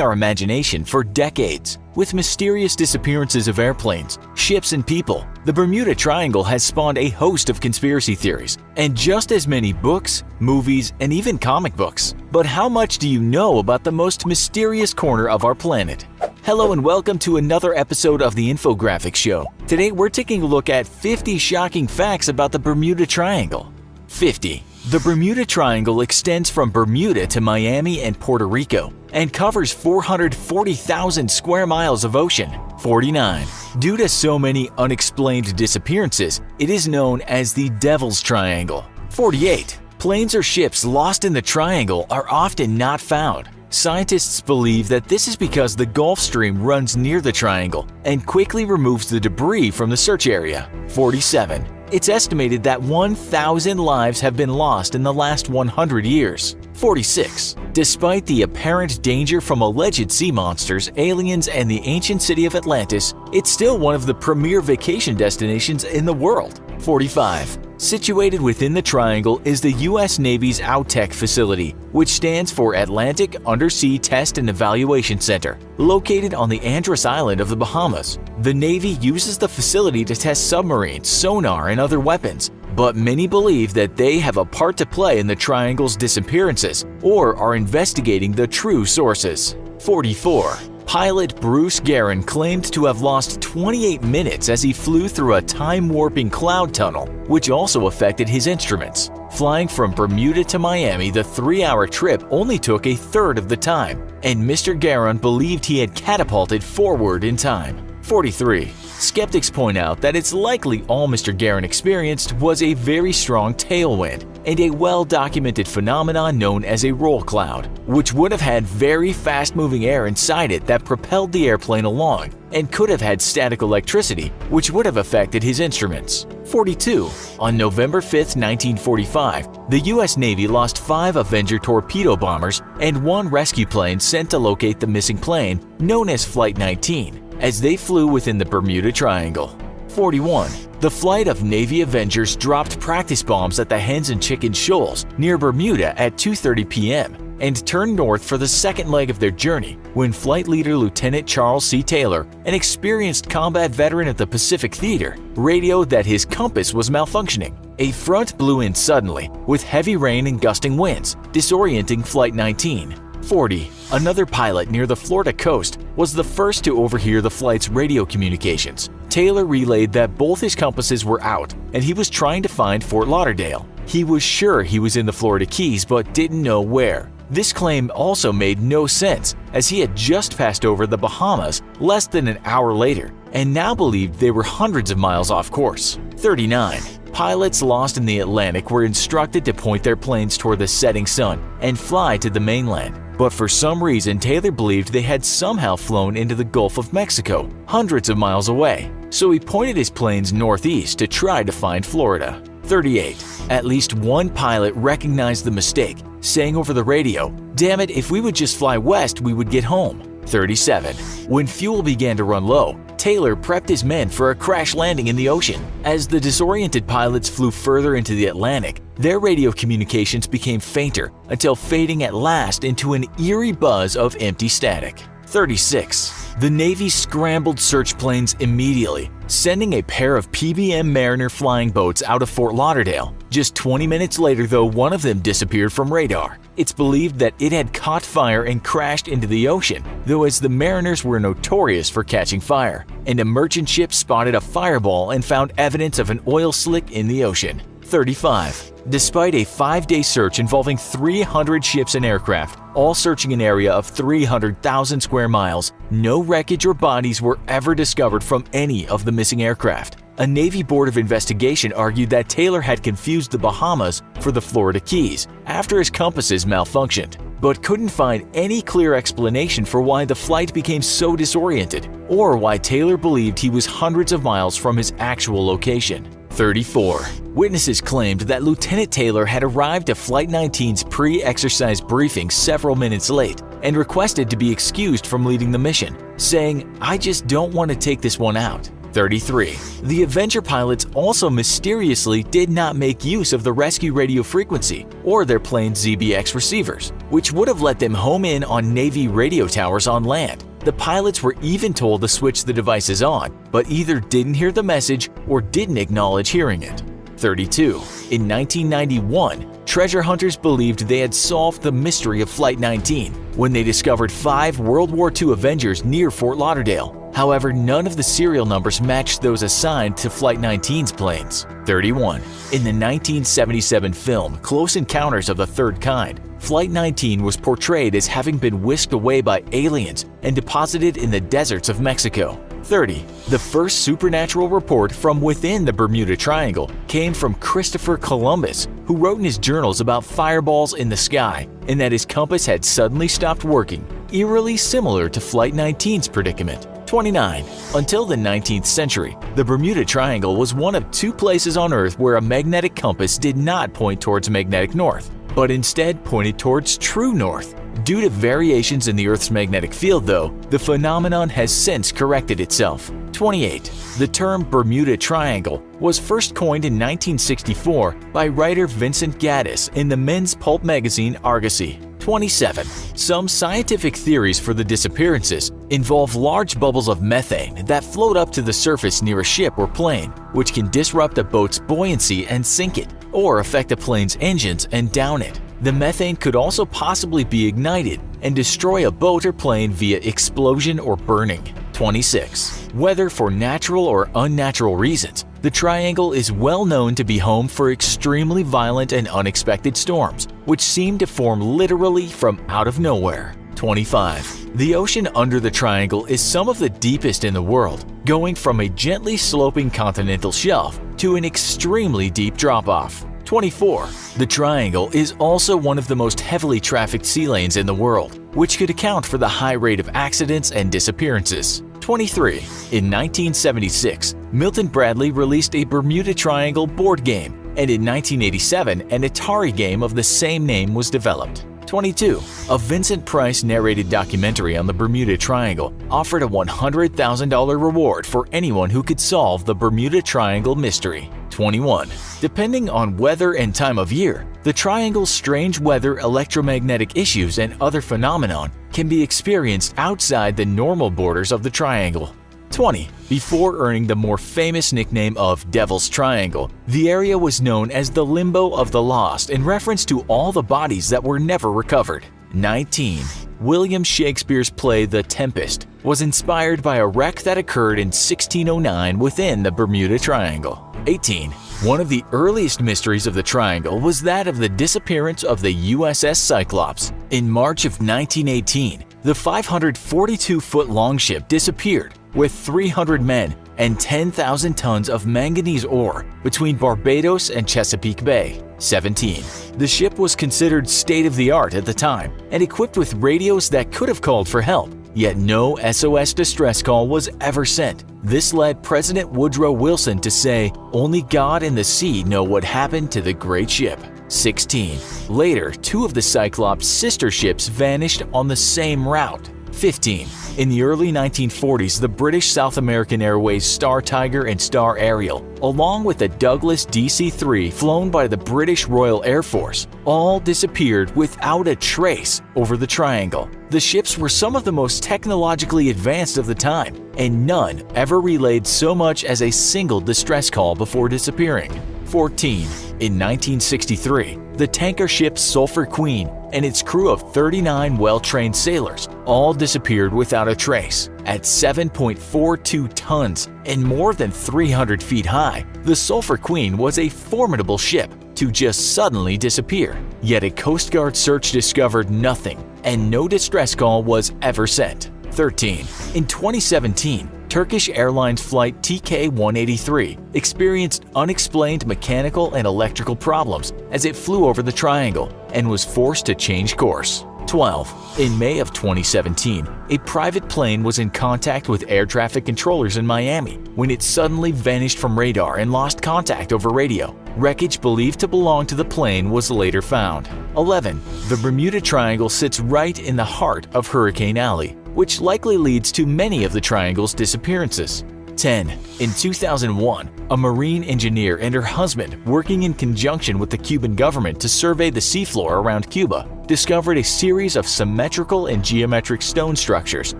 our imagination for decades. With mysterious disappearances of airplanes, ships, and people, the Bermuda Triangle has spawned a host of conspiracy theories, and just as many books, movies, and even comic books. But how much do you know about the most mysterious corner of our planet? Hello and welcome to another episode of the Infographics Show. Today we're taking a look at 50 shocking facts about the Bermuda Triangle. 50. The Bermuda Triangle extends from Bermuda to Miami and Puerto Rico and covers 440,000 square miles of ocean. 49. Due to so many unexplained disappearances, it is known as the Devil's Triangle. 48. Planes or ships lost in the triangle are often not found. Scientists believe that this is because the Gulf Stream runs near the triangle and quickly removes the debris from the search area. 47. It's estimated that 1,000 lives have been lost in the last 100 years. 46. Despite the apparent danger from alleged sea monsters, aliens, and the ancient city of Atlantis, it's still one of the premier vacation destinations in the world. 45. Situated within the triangle is the U.S. Navy's OUTTEC facility, which stands for Atlantic Undersea Test and Evaluation Center, located on the Andros Island of the Bahamas. The Navy uses the facility to test submarines, sonar, and other weapons, but many believe that they have a part to play in the triangle's disappearances or are investigating the true sources. 44. Pilot Bruce Guerin claimed to have lost 28 minutes as he flew through a time-warping cloud tunnel, which also affected his instruments. Flying from Bermuda to Miami, the 3-hour trip only took a third of the time, and Mr. Guerin believed he had catapulted forward in time. 43. Skeptics point out that it's likely all Mr. Guerin experienced was a very strong tailwind and a well-documented phenomenon known as a roll cloud, which would have had very fast-moving air inside it that propelled the airplane along and could have had static electricity, which would have affected his instruments. 42. On November 5, 1945, the U.S. Navy lost 5 Avenger torpedo bombers and 1 rescue plane sent to locate the missing plane, known as Flight 19, as they flew within the Bermuda Triangle. 41. The flight of Navy Avengers dropped practice bombs at the Hens and Chickens Shoals near Bermuda at 2:30 p.m. and turned north for the second leg of their journey when Flight Leader Lieutenant Charles C. Taylor, an experienced combat veteran at the Pacific Theater, radioed that his compass was malfunctioning. A front blew in suddenly, with heavy rain and gusting winds, disorienting Flight 19. 40. Another pilot near the Florida coast was the first to overhear the flight's radio communications. Taylor relayed that both his compasses were out and he was trying to find Fort Lauderdale. He was sure he was in the Florida Keys but didn't know where. This claim also made no sense, as he had just passed over the Bahamas less than an hour later and now believed they were hundreds of miles off course. 39. Pilots lost in the Atlantic were instructed to point their planes toward the setting sun and fly to the mainland. But for some reason, Taylor believed they had somehow flown into the Gulf of Mexico, hundreds of miles away. So he pointed his planes northeast to try to find Florida. 38. At least one pilot recognized the mistake, saying over the radio, "Damn it, if we would just fly west, we would get home." 37. When fuel began to run low, Taylor prepped his men for a crash landing in the ocean. As the disoriented pilots flew further into the Atlantic, their radio communications became fainter until fading at last into an eerie buzz of empty static. 36. The Navy scrambled search planes immediately, sending a pair of PBM Mariner flying boats out of Fort Lauderdale. Just 20 minutes later, though, one of them disappeared from radar. It's believed that it had caught fire and crashed into the ocean, though as the Mariners were notorious for catching fire, and a merchant ship spotted a fireball and found evidence of an oil slick in the ocean. 35. Despite a 5-day search involving 300 ships and aircraft, all searching an area of 300,000 square miles, no wreckage or bodies were ever discovered from any of the missing aircraft. A Navy Board of Investigation argued that Taylor had confused the Bahamas for the Florida Keys after his compasses malfunctioned, but couldn't find any clear explanation for why the flight became so disoriented or why Taylor believed he was hundreds of miles from his actual location. 34. Witnesses claimed that Lieutenant Taylor had arrived to Flight 19's pre-exercise briefing several minutes late and requested to be excused from leading the mission, saying, "I just don't want to take this one out." 33. The Avenger pilots also mysteriously did not make use of the rescue radio frequency or their plane's ZBX receivers, which would have let them home in on Navy radio towers on land. The pilots were even told to switch the devices on, but either didn't hear the message or didn't acknowledge hearing it. 32. In 1991, treasure hunters believed they had solved the mystery of Flight 19 when they discovered 5 World War II Avengers near Fort Lauderdale. However, none of the serial numbers matched those assigned to Flight 19's planes. 31. In the 1977 film Close Encounters of the Third Kind, Flight 19 was portrayed as having been whisked away by aliens and deposited in the deserts of Mexico. 30. The first supernatural report from within the Bermuda Triangle came from Christopher Columbus, who wrote in his journals about fireballs in the sky and that his compass had suddenly stopped working, eerily similar to Flight 19's predicament. 29. Until the 19th century, the Bermuda Triangle was one of 2 places on Earth where a magnetic compass did not point towards magnetic north, but instead pointed towards true north. Due to variations in the Earth's magnetic field, though, the phenomenon has since corrected itself. 28. The term Bermuda Triangle was first coined in 1964 by writer Vincent Gaddis in the men's pulp magazine Argosy. 27. Some scientific theories for the disappearances involve large bubbles of methane that float up to the surface near a ship or plane, which can disrupt a boat's buoyancy and sink it, or affect a plane's engines and down it. The methane could also possibly be ignited and destroy a boat or plane via explosion or burning. 26. Whether for natural or unnatural reasons, the Triangle is well known to be home for extremely violent and unexpected storms, which seem to form literally from out of nowhere. 25. The ocean under the Triangle is some of the deepest in the world, going from a gently sloping continental shelf to an extremely deep drop-off. 24. The Triangle is also one of the most heavily trafficked sea lanes in the world, which could account for the high rate of accidents and disappearances. 23. In 1976, Milton Bradley released a Bermuda Triangle board game, and in 1987, an Atari game of the same name was developed. 22. A Vincent Price narrated documentary on the Bermuda Triangle offered a $100,000 reward for anyone who could solve the Bermuda Triangle mystery. 21. Depending on weather and time of year, the Triangle's strange weather, electromagnetic issues, and other phenomenon can be experienced outside the normal borders of the Triangle. 20. Before earning the more famous nickname of Devil's Triangle, the area was known as the Limbo of the Lost in reference to all the bodies that were never recovered. 19. William Shakespeare's play The Tempest was inspired by a wreck that occurred in 1609 within the Bermuda Triangle. 18. One of the earliest mysteries of the Triangle was that of the disappearance of the USS Cyclops. In March of 1918, the 542-foot longship disappeared with 300 men and 10,000 tons of manganese ore between Barbados and Chesapeake Bay. 17. The ship was considered state-of-the-art at the time and equipped with radios that could have called for help, yet no SOS distress call was ever sent. This led President Woodrow Wilson to say, "Only God and the sea know what happened to the great ship." 16. Later, 2 of the Cyclops' sister ships vanished on the same route. 15. In the early 1940s, the British South American Airways Star Tiger and Star Ariel, along with the Douglas DC-3 flown by the British Royal Air Force, all disappeared without a trace over the Triangle. The ships were some of the most technologically advanced of the time, and none ever relayed so much as a single distress call before disappearing. 14. In 1963, the tanker ship Sulphur Queen and its crew of 39 well-trained sailors all disappeared without a trace. At 7.42 tons and more than 300 feet high, the Sulphur Queen was a formidable ship to just suddenly disappear. Yet a Coast Guard search discovered nothing, and no distress call was ever sent. 13. In 2017, Turkish Airlines flight TK-183 experienced unexplained mechanical and electrical problems as it flew over the Triangle and was forced to change course. 12. In May of 2017, a private plane was in contact with air traffic controllers in Miami when it suddenly vanished from radar and lost contact over radio. Wreckage believed to belong to the plane was later found. 11. The Bermuda Triangle sits right in the heart of Hurricane Alley, which likely leads to many of the Triangle's disappearances. 10. In 2001, a marine engineer and her husband, working in conjunction with the Cuban government to survey the seafloor around Cuba, discovered a series of symmetrical and geometric stone structures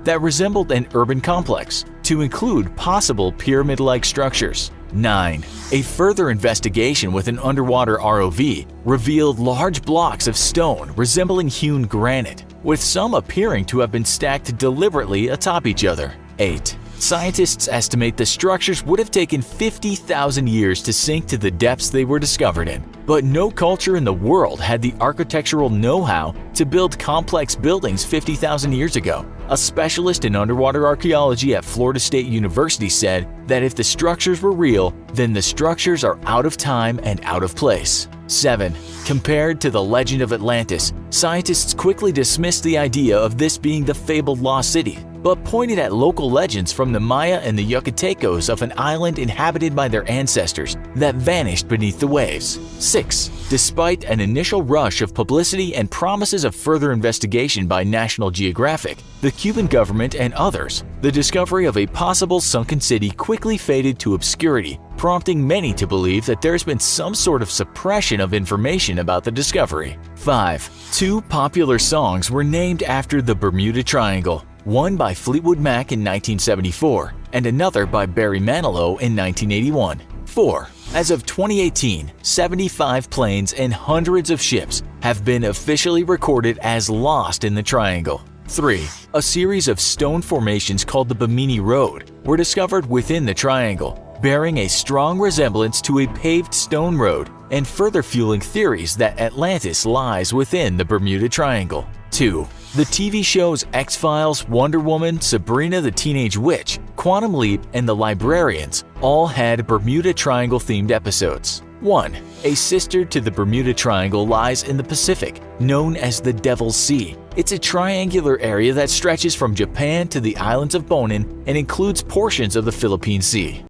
that resembled an urban complex, to include possible pyramid-like structures. 9. A further investigation with an underwater ROV revealed large blocks of stone resembling hewn granite, with some appearing to have been stacked deliberately atop each other. 8. Scientists estimate the structures would have taken 50,000 years to sink to the depths they were discovered in, but no culture in the world had the architectural know-how to build complex buildings 50,000 years ago. A specialist in underwater archaeology at Florida State University said that if the structures were real, then the structures are out of time and out of place. 7. Compared to the legend of Atlantis, scientists quickly dismissed the idea of this being the fabled lost city, but pointed at local legends from the Maya and the Yucatecos of an island inhabited by their ancestors that vanished beneath the waves. 6. Despite an initial rush of publicity and promises of further investigation by National Geographic, the Cuban government and others, the discovery of a possible sunken city quickly faded to obscurity, prompting many to believe that there's been some sort of suppression of information about the discovery. 5. Two popular songs were named after the Bermuda Triangle, one by Fleetwood Mac in 1974 and another by Barry Manilow in 1981. 4. As of 2018, 75 planes and hundreds of ships have been officially recorded as lost in the triangle. 3. A series of stone formations called the Bimini Road were discovered within the triangle, bearing a strong resemblance to a paved stone road and further fueling theories that Atlantis lies within the Bermuda Triangle. 2. The TV shows X-Files, Wonder Woman, Sabrina the Teenage Witch, Quantum Leap, and The Librarians all had Bermuda Triangle-themed episodes. 1. A sister to the Bermuda Triangle lies in the Pacific, known as the Devil's Sea. It's a triangular area that stretches from Japan to the islands of Bonin and includes portions of the Philippine Sea.